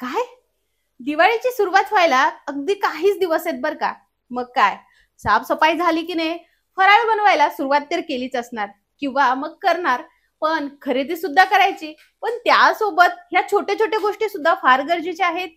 काय? दिवाळीची सुरुवात व्हायला अगदी काहीच दिवस आहेत बर का. मग काय, साफसफाई झाली की नाही, फराळ बनवायला सुरुवात तर केलीच असणार किंवा मग करणार. पण खरेदी सुद्धा करायची. पण त्यासोबत ह्या छोट्या छोट्या गोष्टी सुद्धा फार गरजेच्या आहेत.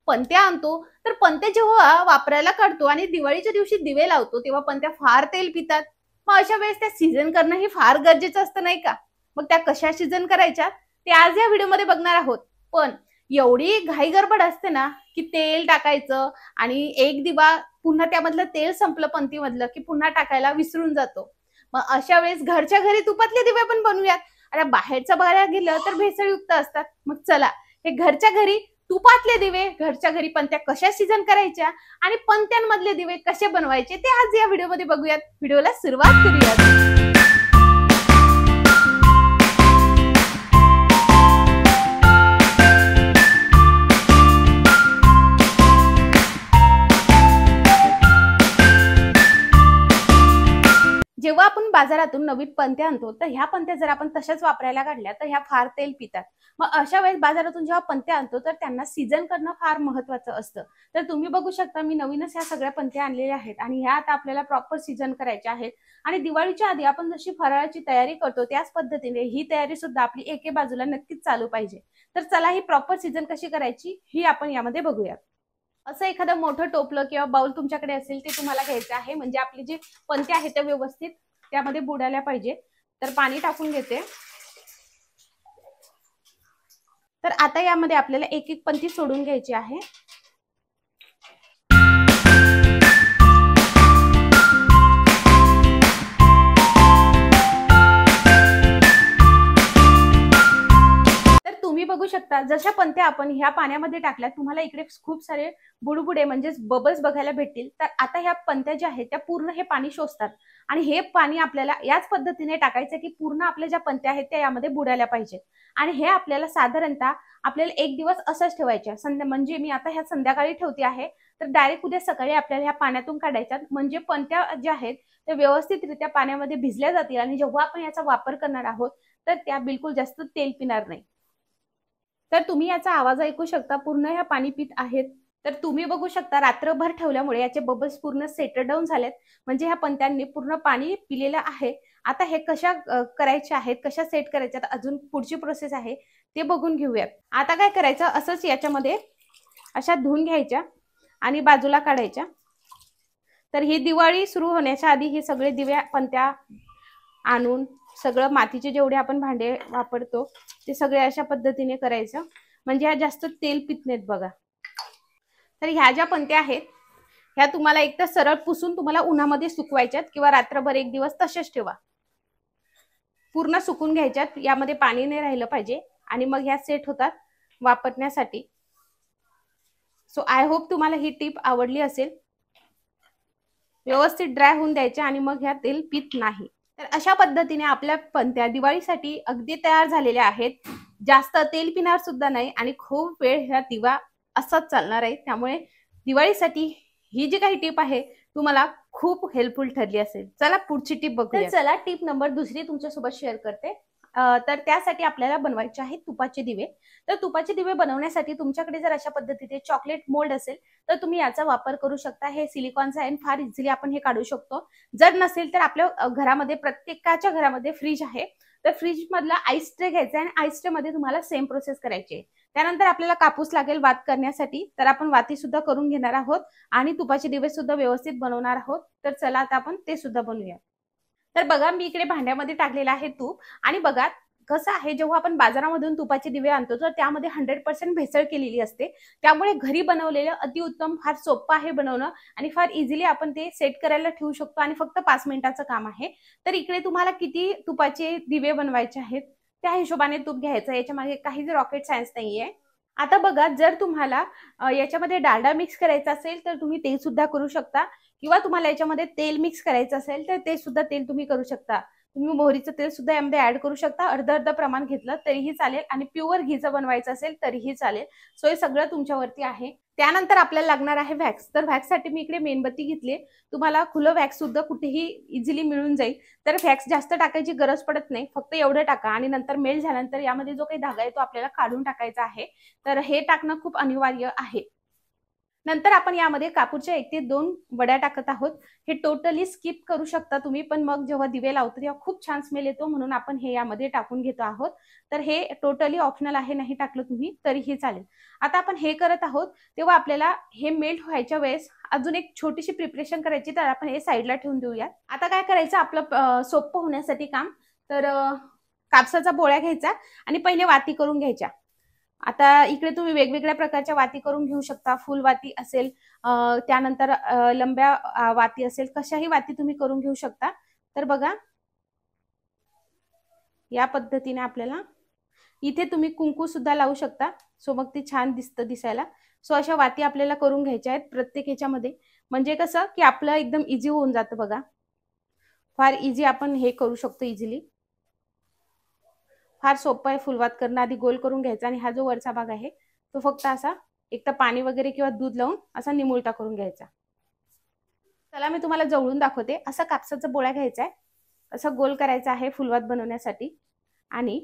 पणत्या आणतो, तर पणत्या जेव्हा वापरायला काढतो आणि दिवाळीच्या दिवशी दिवे लावतो तेव्हा पणत्या फार तेल पितात. मग अशा वेळेस त्या सीझन करणं हे फार गरजेचं असतं नाही का? मग त्या कशा सीझन करायच्या ते आज या व्हिडिओमध्ये बघणार आहोत. पण एवढी घाई गडबड असते ना, की तेल टाकायचं आणि एक दिवा पुन्हा त्यामधलं तेल संपलं पंतीमधलं की पुन्हा टाकायला विसरून जातो. मग अशा वेळेस घरच्या घरी तुपातले दिवे पण बनवूयात. अरे बाहेरचं बघायला गेलं तर भेसळयुक्त असतात. मग चला, हे घरच्या घरी तुपातले दिवे घरच्या घरी पणत्या कशा सीझन करायच्या आणि पणत्यांमधले दिवे कसे बनवायचे ते आज या व्हिडिओमध्ये बघूयात. व्हिडिओला सुरुवात करूयात. जेव्हा आपण बाजारातून नवीन पणत्या आणतो तर ह्या पणत्या जर आपण तशाच वापरायला काढल्या तर ह्या फार तेल पितात. मग अशा वेळेस बाजारातून जेव्हा पणत्या आणतो तर त्यांना सीझन करणं फार महत्वाचं असतं. तर तुम्ही बघू शकता, मी नवीनच ह्या सगळ्या पणत्या आणलेल्या आहेत आणि ह्या आता आपल्याला प्रॉपर सीझन करायच्या आहेत. आणि दिवाळीच्या आधी आपण जशी फराळाची तयारी करतो त्याच पद्धतीने ही तयारी सुद्धा आपली एके बाजूला नक्कीच चालू पाहिजे. तर चला, ही प्रॉपर सीझन कशी करायची ही आपण यामध्ये बघूयात. असं एखादं मोठं टोपलं किंवा बाउल तुमच्याकडे असेल ते तुम्हाला घ्यायचं आहे. म्हणजे आपली जी पणत्या आहेत त्या व्यवस्थित त्यामध्ये बुडायला पाहिजे. तर पाणी टाकून घेते. तर आता यामध्ये आपल्याला एक एक पणती सोडून घ्यायची आहे. बघू शकता, जशा पणत्या आपण ह्या पाण्यामध्ये टाकल्या तुम्हाला इकडे खूप सारे बुडबुडे म्हणजे बबल्स बघायला भेटतील. तर आता ह्या पणत्या ज्या आहेत त्या पूर्ण हे पाणी शोषतात आणि हे पाणी आपल्याला याच पद्धतीने टाकायचं की पूर्ण आपल्या ज्या पणत्या आहेत त्या यामध्ये बुडायला पाहिजे. आणि हे आपल्याला साधारणतः आपल्याला एक दिवस असंच ठेवायचं. म्हणजे मी आता ह्या संध्याकाळी ठेवते आहे, तर डायरेक्ट उद्या सकाळी आपल्याला ह्या पाण्यातून काढायच्या. म्हणजे पणत्या ज्या आहेत त्या व्यवस्थितरित्या पाण्यामध्ये भिजल्या जातील आणि जेव्हा आपण याचा वापर करणार आहोत तर त्या बिलकुल जास्त तेल पिणार नाही. तर तुम्ही याचा आवाज ऐकू शकता, पूर्ण ह्या पाणी पित आहेत. तर तुम्ही बघू शकता, रात्रभर ठेवल्यामुळे याचे बबल्स पूर्ण सेटल डाऊन झालेत. म्हणजे ह्या पणत्यांनी पूर्ण पाणी पिलेलं आहे. आता हे कशा करायचे आहेत, कशा सेट करायच्यात, अजून पुढची प्रोसेस आहे ते बघून घेऊयात. आता काय करायचं, असंच याच्यामध्ये अशा धुवून घ्यायच्या आणि बाजूला काढायच्या. तर ही दिवाळी सुरू होण्याच्या आधी हे सगळे दिव्या पणत्या आणून सगळं मातीचे जेवढे आपण भांडे वापरतो ते सगळे अशा पद्धतीने करायचं. म्हणजे ह्या जास्त तेल पित नाहीत बघा. तर ह्या ज्या पणत्या आहेत ह्या तुम्हाला एक तर सरळ पुसून तुम्हाला उन्हामध्ये सुकवायच्यात किंवा रात्रभर एक दिवस तसेच ठेवा. पूर्ण सुकून घ्यायच्यात, यामध्ये पाणी नाही राहिलं पाहिजे आणि मग ह्या सेट होतात वापरण्यासाठी. सो आय होप तुम्हाला ही टिप आवडली असेल. व्यवस्थित ड्राय होऊन द्यायच्या आणि मग ह्या तेल पित नाही. तर अशा पद्धतीने आपल्या पणत्या दिवाळीसाठी अगदी तयार झालेल्या आहेत. जास्त तेल पिणार सुद्धा नाही आणि खूप वेळ ह्या दिवा असाच चालणार आहे. त्यामुळे दिवाळीसाठी ही जी काही टिप आहे तुम्हाला खूप हेल्पफुल ठरली असेल. चला पुढची टिप बघूया. चला, टिप नंबर दुसरी तुमच्यासोबत शेअर करते. तर त्यासाठी आपल्याला बनवायचे आहेत तुपाचे दिवे. तर तुपाचे दिवे बनवण्यासाठी तुमच्याकडे जर अशा पद्धतीने चॉकलेट मोल्ड असेल तर तुम्ही याचा वापर करू शकता. हे सिलिकॉनचं आहे, फार इझिली आपण हे काढू शकतो. जर नसेल तर आपल्या घरामध्ये प्रत्येकाच्या घरामध्ये फ्रीज आहे, तर फ्रीज मधला आईस ट्रे घ्यायचा आणि आईस ट्रे मध्ये तुम्हाला सेम प्रोसेस करायची आहे. त्यानंतर आपल्याला कापूस लागेल वात करण्यासाठी, तर आपण वाती सुद्धा करून घेणार आहोत आणि तुपाचे दिवे सुद्धा व्यवस्थित बनवणार आहोत. तर चला आता आपण ते सुद्धा बनवूया. तर बघा, मी इकडे भांड्यामध्ये टाकलेलं आहे तूप. आणि बघा कसं आहे, जेव्हा आपण बाजारामधून तुपाचे दिवे आणतो तर त्यामध्ये 100% भेसळ केलेली असते. त्यामुळे घरी बनवलेलं अतिउत्तम, फार सोपं आहे बनवणं आणि फार इझिली आपण ते सेट करायला ठेवू शकतो आणि फक्त 5 मिनिटाचं काम आहे. तर इकडे तुम्हाला किती तुपाचे दिवे बनवायचे आहेत त्या हिशोबाने तूप घ्यायचं. याच्या मागे काहीच रॉकेट सायन्स नाहीये. आता बघा, जर तुम्हाला याच्यामध्ये डालडा मिक्स करायचा असेल तर तुम्ही ते सुद्धा करू शकता किंवा तुम्हाला याच्यामध्ये तेल मिक्स करायचं असेल तर ते सुद्धा तेल तुम्ही करू शकता. तुम्ही मोहरीचं तेल सुद्धा यामध्ये ऍड करू शकता. अर्ध प्रमाण घेतलं तरीही चालेल आणि प्युअर घीचं बनवायचं असेल तरीही चालेल. सो हे सगळं तुमच्यावरती आहे. त्यानंतर आपल्याला लागणार आहे वॅक्स. तर वॅक्ससाठी मी इकडे मेणबत्ती घेतली. तुम्हाला खुलं वॅक्स सुद्धा कुठेही इझिली मिळून जाईल. तर वॅक्स जास्त टाकायची गरज पडत नाही, फक्त एवढं टाका. आणि नंतर मेल्ट झाल्यानंतर यामध्ये जो काही धागा आहे तो आपल्याला काढून टाकायचा आहे. तर हे टाकणं खूप अनिवार्य आहे. नंतर आपण यामध्ये कापूरच्या 1 ते 2 वड्या टाकत आहोत. हे टोटली स्किप करू शकता तुम्ही, पण मग जेव्हा दिवे लावतो तेव्हा खूप छान स्मेल येतो, म्हणून आपण हे यामध्ये टाकून घेतो आहोत. तर हे टोटली ऑप्शनल आहे, नाही टाकलं तुम्ही तरीही चालेल. आता आपण हे करत आहोत तेव्हा आपल्याला हे मेल्ट व्हायच्या वेळेस अजून एक छोटीशी प्रिपरेशन करायची. तर आपण हे साईडला ठेवून देऊया. आता काय करायचं आपलं सोपं होण्यासाठी काम, तर कापसाचा बोळ्या घ्यायचा आणि पहिले वाती करून घ्यायच्या. आता इकडे तुम्ही वेगवेगळ्या प्रकारच्या वाती करून घेऊ शकता. फुल वाती असेल, त्यानंतर लंब्या वाती असेल, कशाही वाती तुम्ही करून घेऊ शकता. तर बघा या पद्धतीने आपल्याला इथे तुम्ही कुंकू सुद्धा लावू शकता, सो मग ती छान दिसायला. सो अशा वाती आपल्याला करून घ्यायच्या आहेत प्रत्येक ह्याच्यामध्ये, म्हणजे कसं की आपलं एकदम इझी होऊन जातं. बघा फार इझी आपण हे करू शकतो, इझिली फार सोपं आहे फुलवात करणं. आधी गोल करून घ्यायचा आणि हा जो वरचा भाग आहे तो फक्त असा एक तर पाणी वगैरे किंवा दूध लावून असा निमुळता करून घ्यायचा. चला मी तुम्हाला जवळून दाखवते. असा कापसाचा बोळा घ्यायचा आहे, असा गोल करायचा आहे फुलवात बनवण्यासाठी. आणि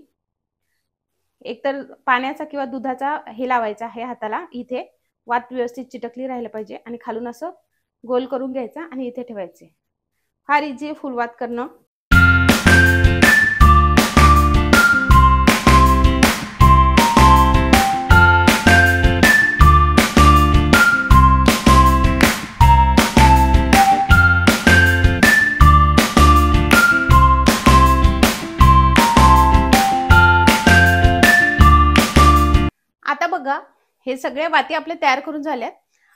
एकतर पाण्याचा किंवा दुधाचा हे लावायचा आहे हाताला, इथे वात व्यवस्थित चिटकली राहायला पाहिजे. आणि खालून असं गोल करून घ्यायचा आणि इथे ठेवायचे. फार इझी फुलवात करणं. आता बघा हे सगळे वाती आपले तयार करून झाल्यात.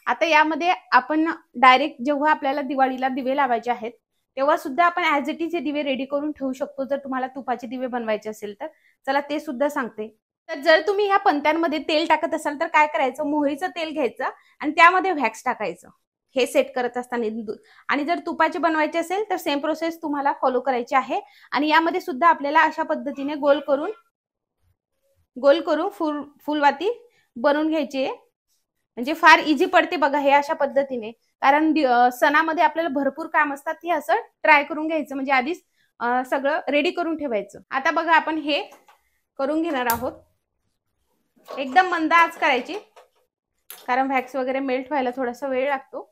आता यामध्ये आपण डायरेक्ट जेव्हा आपल्याला दिवाळीला दिवे लावायचे आहेत तेव्हा सुद्धा आपण ऍज इट इज हे दिवे रेडी करून ठेवू शकतो, जर तुम्हाला तुपाचे दिवे बनवायचे असेल तर. चला ते सुद्धा सांगते. तर जर तुम्ही ह्या पंत्यांमध्ये तेल टाकत असाल तर काय करायचं, मोहरीचं तेल घ्यायचं आणि त्यामध्ये व्हॅक्स टाकायचं हे सेट करत असताना. आणि जर तुपाचे बनवायचे असेल तर सेम प्रोसेस तुम्हाला फॉलो करायची आहे. आणि यामध्ये सुद्धा आपल्याला अशा पद्धतीने गोल करून फुलवाती बनवून घ्यायची, म्हणजे फार इझी पडते बघा हे अशा पद्धतीने. कारण सणामध्ये आपल्याला भरपूर काम असतात, हे असं ट्राय करून घ्यायचं, म्हणजे आधीच सगळं रेडी करून ठेवायचं. आता बघा आपण हे करून घेणार आहोत. एकदम मंद आच करायची, कारण व्हॅक्स वगैरे मेल्ट व्हायला थोडासा वेळ लागतो.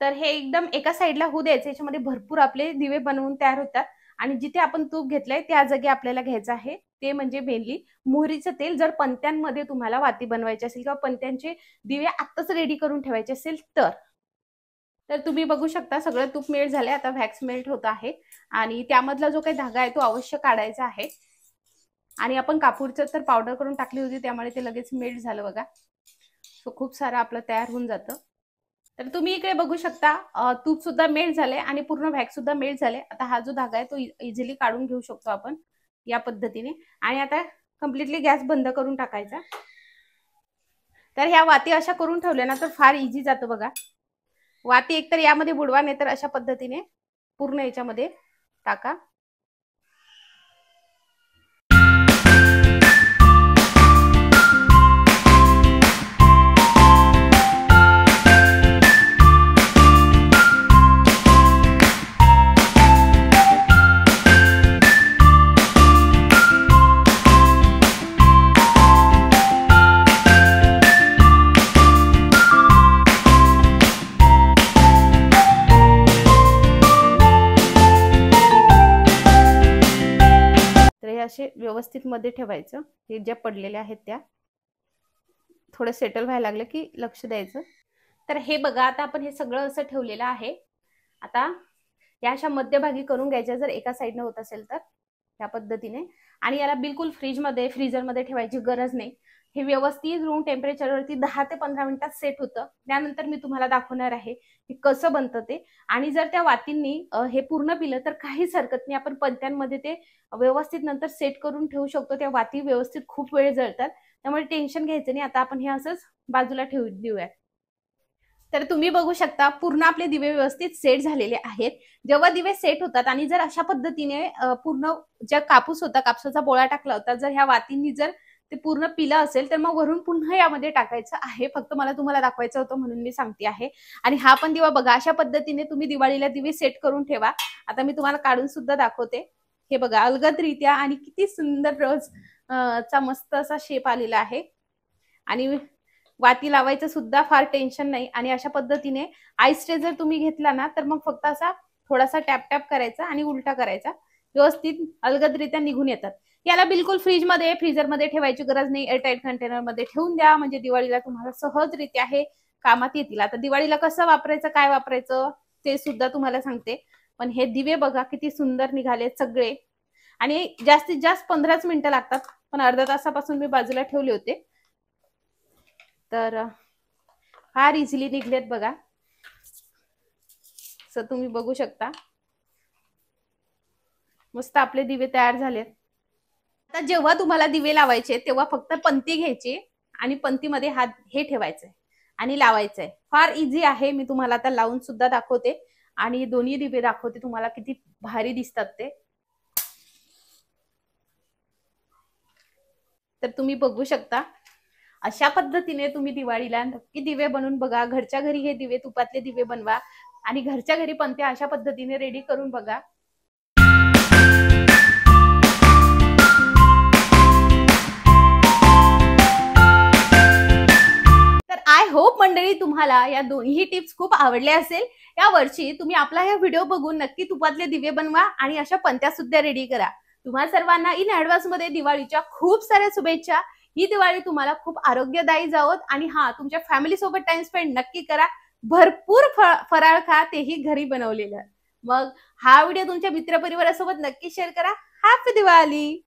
तर हे एकदम एका साईडला होऊ द्यायचं. याच्यामध्ये भरपूर आपले दिवे बनवून तयार होतात. आणि जिथे आपण तूप घेतलंय त्या जागी आपल्याला घ्यायचं आहे ते म्हणजे मेनली मोहरीचं तेल. जर पंत्यांमध्ये तुम्हाला वाती बनवायची असेल किंवा पंत्यांचे दिवे आत्ताच रेडी करून ठेवायचे असेल तर तुम्ही बघू शकता सगळं तूप मेल्ट झालंय. आता व्हॅक्स मेल्ट होत आहे आणि त्यामधला जो काही धागा आहे तो अवश्य काढायचा आहे. आणि आपण कापूरचं तर पावडर करून टाकली होती, त्यामुळे ते लगेच मेल्ट झालं बघा. सो खूप सारं आपलं तयार होऊन जातं. तर तुम्ही इकडे बघू शकता तूप सुद्धा मेल्ट झाले आणि पूर्ण व्हॅक्स सुद्धा मेल्ट झाले. आता हा जो धागा आहे तो इझिली काढून घेऊ शकतो आपण या पद्धतीने. आणि आता कम्प्लिटली गॅस बंद करून टाकायचा. तर ह्या वाती अशा करून ठेवल्या ना तर फार इझी जातं बघा. वाती एकतर यामध्ये बुडवा, नाही तर अशा पद्धतीने पूर्ण याच्यामध्ये टाका. असे व्यवस्थित मध्ये ठेवायचं. हे ज्या पडलेल्या आहेत त्या थोडं सेटल व्हायला लागलं की लक्ष द्यायचं. तर हे बघा आता आपण हे सगळं असं ठेवलेलं आहे. आता या अशा मध्यभागी करून घ्यायच्या जर एका साईडने होत असेल तर या पद्धतीने. आणि याला बिलकुल फ्रीजरमध्ये ठेवायची गरज नाही. हे व्यवस्थित रूम टेम्परेचरवरती 10 ते 15 मिनिटात सेट होतं. त्यानंतर मी तुम्हाला दाखवणार आहे की कसं बनतं ते. आणि जर त्या वातींनी हे पूर्ण पिलं तर काहीच हरकत नाही, आपण पंत्यांमध्ये ते व्यवस्थित नंतर सेट करून ठेवू शकतो. त्या वाती व्यवस्थित खूप वेळ जळतात, त्यामुळे टेन्शन घ्यायचं नाही. आता आपण हे असंच बाजूला ठेवून देऊया. तर तुम्ही बघू शकता पूर्ण आपले दिवे व्यवस्थित सेट झालेले आहेत. जेव्हा दिवे सेट होतात आणि जर अशा पद्धतीने पूर्ण ज्या कापूस होता, कापसाचा बोळा टाकला होता, जर ह्या वातींनी जर ते पूर्ण पिलं असेल तर मग वरून पुन्हा यामध्ये टाकायचं आहे. फक्त मला तुम्हाला दाखवायचं होतं म्हणून मी सांगते आहे. आणि हा पण दिवा बघा, अशा पद्धतीने तुम्ही दिवाळीला दिवे सेट करून ठेवा. आता मी तुम्हाला काढून सुद्धा दाखवते. हे बघा, अलगदरित्या आणि किती सुंदर रोज चा मस्त असा शेप आलेला आहे. आणि वाती लावायचं सुद्धा फार टेन्शन नाही. आणि अशा पद्धतीने आईस ट्रे जर तुम्ही घेतला ना तर मग फक्त असा थोडासा टॅप टॅप करायचा आणि उलटा करायचा, व्यवस्थित अलगदरित्या निघून येतात. याला बिलकुल फ्रीजमध्ये फ्रीझरमध्ये ठेवायची गरज नाही. एअरटाईट कंटेनरमध्ये ठेवून द्या, म्हणजे दिवाळीला तुम्हाला सहजरित्या हे कामात येतील. आता दिवाळीला कसं वापरायचं, काय वापरायचं ते सुद्धा तुम्हाला सांगते. पण हे दिवे बघा किती सुंदर निघाले सगळे. आणि जास्तीत जास्त 15च मिनिटं लागतात, पण अर्धा तासापासून मी बाजूला ठेवले होते. तर फार इझिली निघलेत बघा, असं तुम्ही बघू शकता. मस्त आपले दिवे तयार झालेत. आता जेव्हा तुम्हाला दिवे लावायचे तेव्हा फक्त पंती घ्यायची आणि पंतीमध्ये हात हे ठेवायचंय आणि लावायचंय. फार इझी आहे. मी तुम्हाला आता लावून सुद्धा दाखवते आणि दोन्ही दिवे दाखवते तुम्हाला किती भारी दिसतात ते. तर तुम्ही बघू शकता. अशा पद्धतीने तुम्ही दिवाळीला नक्की दिवे बनवून बघा. घरच्या घरी हे दिवे, तुपातले दिवे बनवा आणि घरच्या घरी पंत्या अशा पद्धतीने रेडी करून बघा. तर आय होप मंडळी तुम्हाला या दोन्ही टिप्स खूप आवडल्या असेल. या वर्षी तुम्ही आपला हा व्हिडिओ बघून नक्की तुपातले दिवे बनवा आणि अशा पंत्या सुद्धा रेडी करा. तुम्हा सर्वांना इन ऍडव्हान्स मध्ये दिवाळीच्या खूप साऱ्या शुभेच्छा. ही दिवाळी तुम्हाला खूप आरोग्यदायी जावोत आणि हा तुमच्या फॅमिली सोबत टाइम स्पेंड नक्की करा. भरपूर फराळ खा, तेही घरी बनवलेलं. मग हा व्हिडिओ तुमच्या मित्रपरिवारासोबत नक्की शेअर करा. हॅपी दिवाळी.